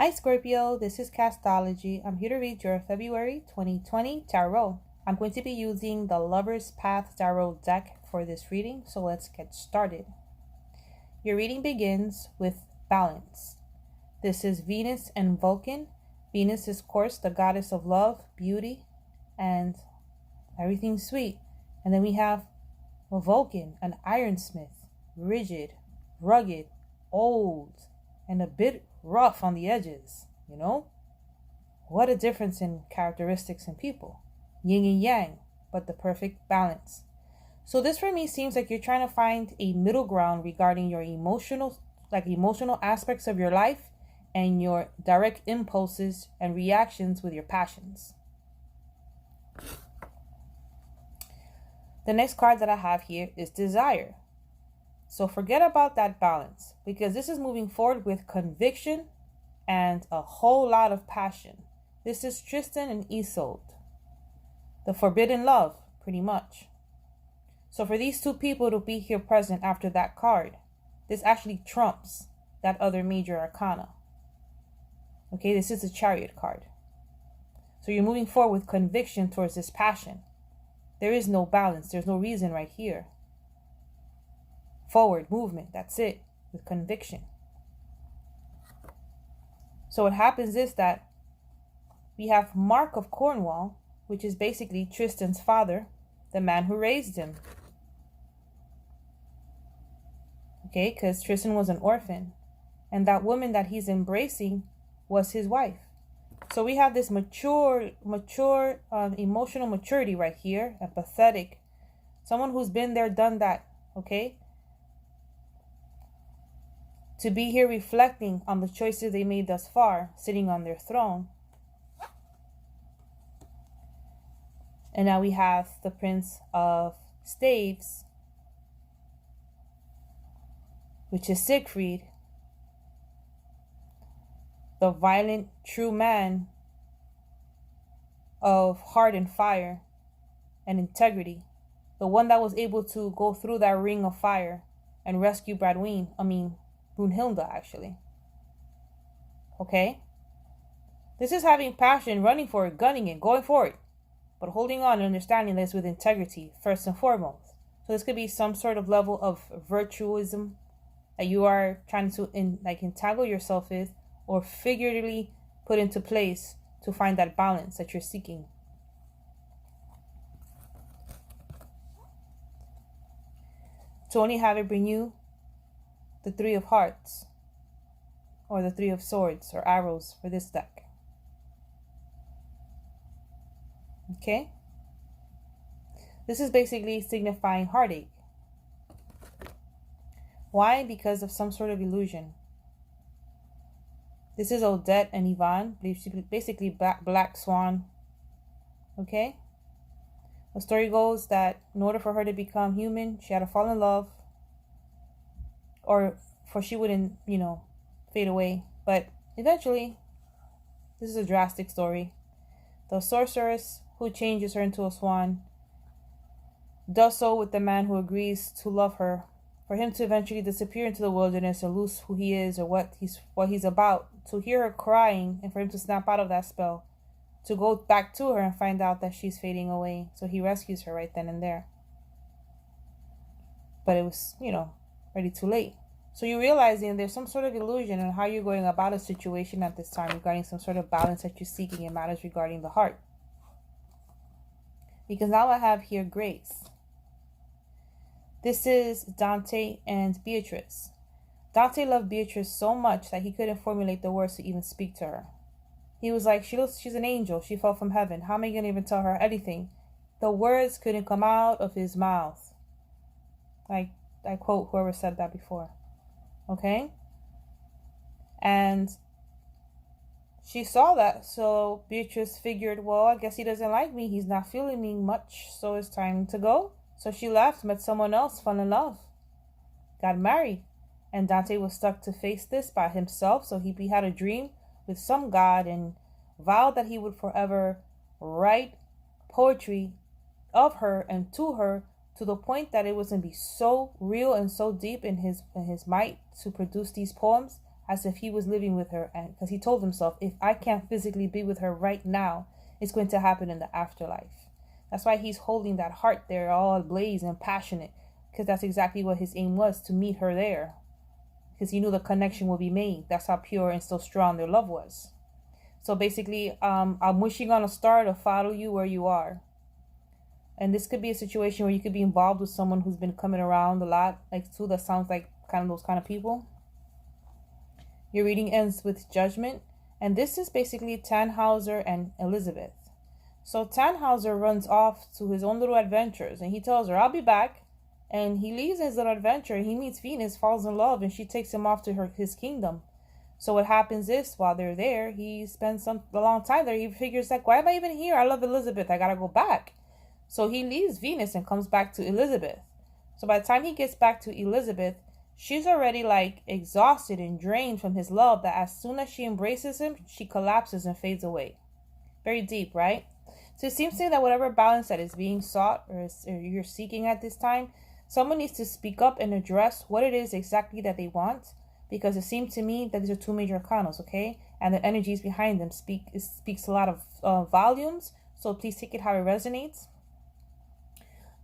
Hi Scorpio, this is Castology. I'm here to read your February 2020 tarot. I'm going to be using the Lover's Path tarot deck for this reading, so let's get started. Your reading begins with balance. This is Venus and Vulcan. Venus is, of course, the goddess of love, beauty, and everything sweet. And then we have Vulcan, an ironsmith, rigid, rugged, old, and a bit rough on the edges, you know? What a difference in characteristics in people. Yin and yang, but the perfect balance. So this for me seems like you're trying to find a middle ground regarding your emotional aspects of your life and your direct impulses and reactions with your passions. The next card that I have here is desire. So forget about that balance, because this is moving forward with conviction and a whole lot of passion. This is Tristan and Isolde, the forbidden love, pretty much. So for these two people to be here present after that card, this actually trumps that other major arcana. Okay, this is a Chariot card. So you're moving forward with conviction towards this passion. There is no balance. There's no reason right here. Forward movement, that's it, with conviction. So what happens is that we have Mark of Cornwall, which is basically Tristan's father, the man who raised him. Okay, because Tristan was an orphan, and that woman that he's embracing was his wife. So we have this mature emotional maturity right here, empathetic, someone who's been there, done that, okay? To be here reflecting on the choices they made thus far, sitting on their throne. And now we have the Prince of Staves, which is Siegfried, the violent, true man of heart and fire and integrity. The one that was able to go through that ring of fire and rescue Brunhilde, actually. Okay? This is having passion, running for it, gunning it, going for it, but holding on and understanding this with integrity, first and foremost. So this could be some sort of level of virtuism that you are trying to entangle yourself with, or figuratively put into place to find that balance that you're seeking. To only have it bring you the Three of Hearts, or the Three of Swords, or arrows for this deck. Okay? This is basically signifying heartache. Why? Because of some sort of illusion. This is Odette and Yvonne, basically Black Swan. Okay? The story goes that in order for her to become human, she had to fall in love, for she wouldn't, fade away. But eventually, this is a drastic story. The sorceress who changes her into a swan does so with the man who agrees to love her, for him to eventually disappear into the wilderness and lose who he is or what he's about, to hear her crying and for him to snap out of that spell, to go back to her and find out that she's fading away. So he rescues her right then and there. But it was, already too late. So you're realizing there's some sort of illusion on how you're going about a situation at this time regarding some sort of balance that you're seeking in matters regarding the heart. Because now I have here Grace. This is Dante and Beatrice. Dante loved Beatrice so much that he couldn't formulate the words to even speak to her. He was like, she's an angel. She fell from heaven. How am I going to even tell her anything? The words couldn't come out of his mouth. I quote whoever said that before. Okay? And she saw that. So Beatrice figured, well, I guess he doesn't like me. He's not feeling me much. So it's time to go. So she left, met someone else, fell in love, got married. And Dante was stuck to face this by himself. So he had a dream with some god and vowed that he would forever write poetry of her and to her, to the point that it was going to be so real and so deep in his might to produce these poems as if he was living with her, and because he told himself, if I can't physically be with her right now, it's going to happen in the afterlife. That's why he's holding that heart there all ablaze and passionate, because that's exactly what his aim was, to meet her there, because he knew the connection would be made. That's how pure and so strong their love was. So basically, I'm wishing on a star to follow you where you are. And this could be a situation where you could be involved with someone who's been coming around a lot, like Sue, that sounds like kind of those kind of people. Your reading ends with Judgment, and this is basically Tannhauser and Elizabeth. So Tannhauser runs off to his own little adventures, and he tells her, I'll be back. And he leaves his little adventure, he meets Venus, falls in love, and she takes him off to his kingdom. So what happens is, while they're there, he spends a long time there. He figures like, why am I even here? I love Elizabeth. I gotta go back. So he leaves Venus and comes back to Elizabeth. So by the time he gets back to Elizabeth, she's already like exhausted and drained from his love, that as soon as she embraces him, she collapses and fades away. Very deep, right? So it seems to me that whatever balance that is being sought or you're seeking at this time, someone needs to speak up and address what it is exactly that they want, because it seems to me that these are two major arcanas, okay? And the energies behind them speaks a lot of volumes, so please take it how it resonates.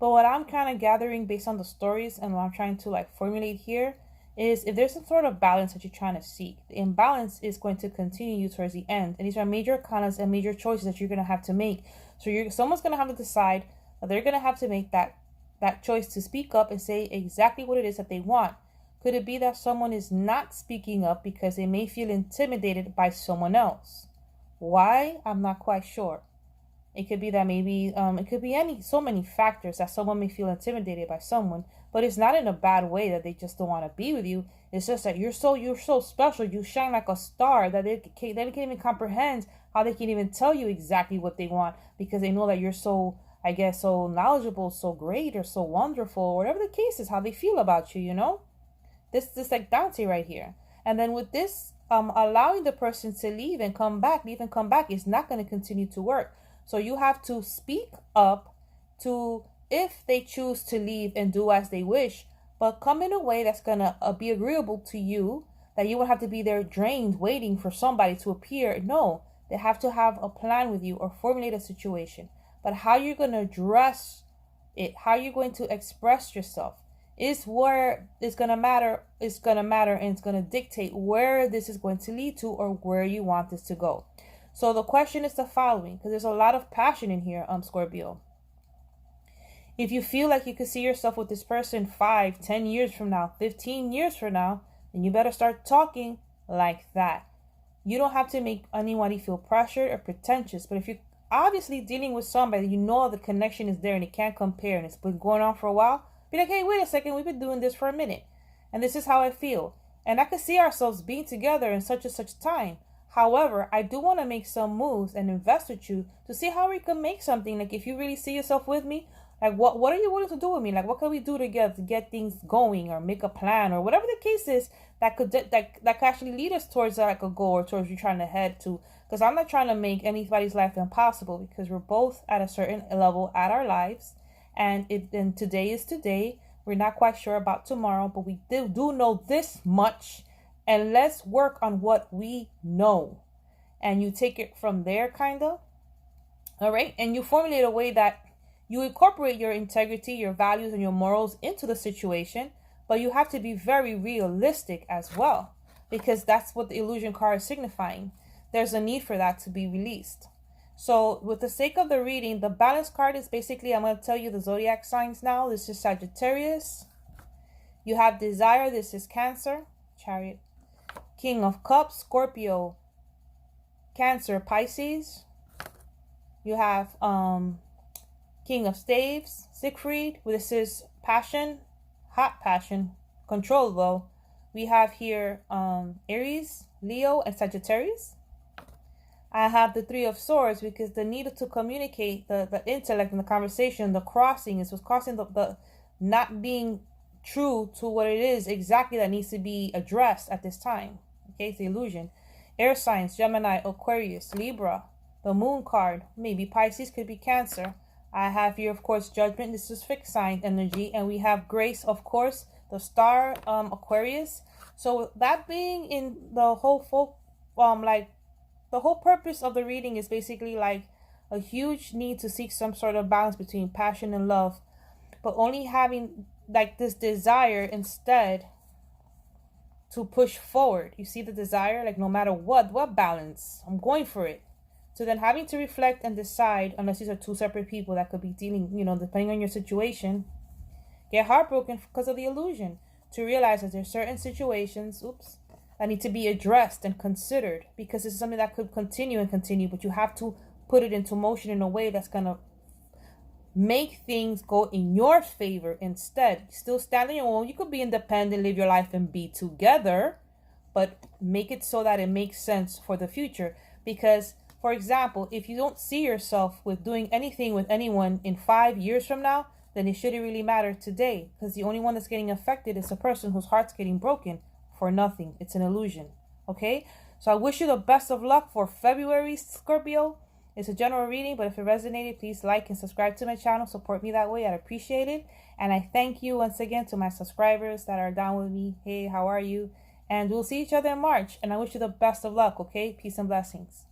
But what I'm kind of gathering based on the stories and what I'm trying to like formulate here is, if there's some sort of balance that you're trying to seek, the imbalance is going to continue towards the end. And these are major arcanas and major choices that you're going to have to make. So someone's going to have to decide that they're going to have to make that choice to speak up and say exactly what it is that they want. Could it be that someone is not speaking up because they may feel intimidated by someone else? Why? I'm not quite sure. It could be that maybe, it could be so many factors that someone may feel intimidated by someone, but it's not in a bad way that they just don't want to be with you. It's just that you're so special, you shine like a star, that they can't even comprehend how they can even tell you exactly what they want, because they know that you're so, I guess, so knowledgeable, so great, or so wonderful, or whatever the case is, how they feel about you, you know? This like Dante right here. And then with this, allowing the person to leave and come back is not going to continue to work. So you have to speak up to, if they choose to leave and do as they wish, but come in a way that's going to be agreeable to you, that you won't have to be there drained waiting for somebody to appear. No, they have to have a plan with you or formulate a situation. But how you're going to address it, how you're going to express yourself, is where it's going to matter. It's going to matter, and it's going to dictate where this is going to lead to, or where you want this to go. So the question is the following, because there's a lot of passion in here, Scorpio. If you feel like you could see yourself with this person 5, 10 years from now, 15 years from now, then you better start talking like that. You don't have to make anybody feel pressured or pretentious, but if you're obviously dealing with somebody, you know the connection is there and it can't compare, and it's been going on for a while, be like, hey, wait a second, we've been doing this for a minute, and this is how I feel, and I could see ourselves being together in such and such time. However, I do want to make some moves and invest with you to see how we can make something. Like, if you really see yourself with me, like, what are you willing to do with me? Like, what can we do together to get things going, or make a plan, or whatever the case is that could actually lead us towards like a goal, or towards you trying to head to. Because I'm not trying to make anybody's life impossible, because we're both at a certain level at our lives, and today is today. We're not quite sure about tomorrow, but we do know this much. And let's work on what we know. And you take it from there, kind of. All right. And you formulate a way that you incorporate your integrity, your values, and your morals into the situation. But you have to be very realistic as well, because that's what the illusion card is signifying. There's a need for that to be released. So with the sake of the reading, the balance card is basically, I'm going to tell you the zodiac signs now. This is Sagittarius. You have Desire. This is Cancer. Chariot. King of Cups, Scorpio, Cancer, Pisces. You have King of Staves, Siegfried. This is passion, hot passion, control though. We have here Aries, Leo, and Sagittarius. I have the Three of Swords, because the need to communicate, the intellect and the conversation, the crossing is what's causing the not being true to what it is exactly that needs to be addressed at this time. Okay, it's the illusion. Air signs, Gemini, Aquarius, Libra. The Moon card, maybe Pisces, could be Cancer. I have here, of course, Judgment. This is fixed sign energy. And we have Grace, of course, the star, Aquarius. So that being in the whole like the whole purpose of the reading is basically like a huge need to seek some sort of balance between passion and love, but only having like this desire instead to push forward. You see the desire, like no matter what balance, I'm going for it. So then having to reflect and decide, unless these are two separate people that could be dealing, depending on your situation, get heartbroken because of the illusion. To realize that there's certain situations, that need to be addressed and considered, because it's something that could continue and continue, but you have to put it into motion in a way that's gonna make things go in your favor instead. Still stand on your own. You could be independent, live your life, and be together, but make it so that it makes sense for the future. Because, for example, if you don't see yourself with doing anything with anyone in 5 years from now, then it shouldn't really matter today, because the only one that's getting affected is a person whose heart's getting broken for nothing. It's an illusion. Okay? So I wish you the best of luck for February, Scorpio. It's a general reading, but if it resonated, please like and subscribe to my channel. Support me that way. I'd appreciate it. And I thank you once again to my subscribers that are down with me. Hey, how are you? And we'll see each other in March. And I wish you the best of luck, okay? Peace and blessings.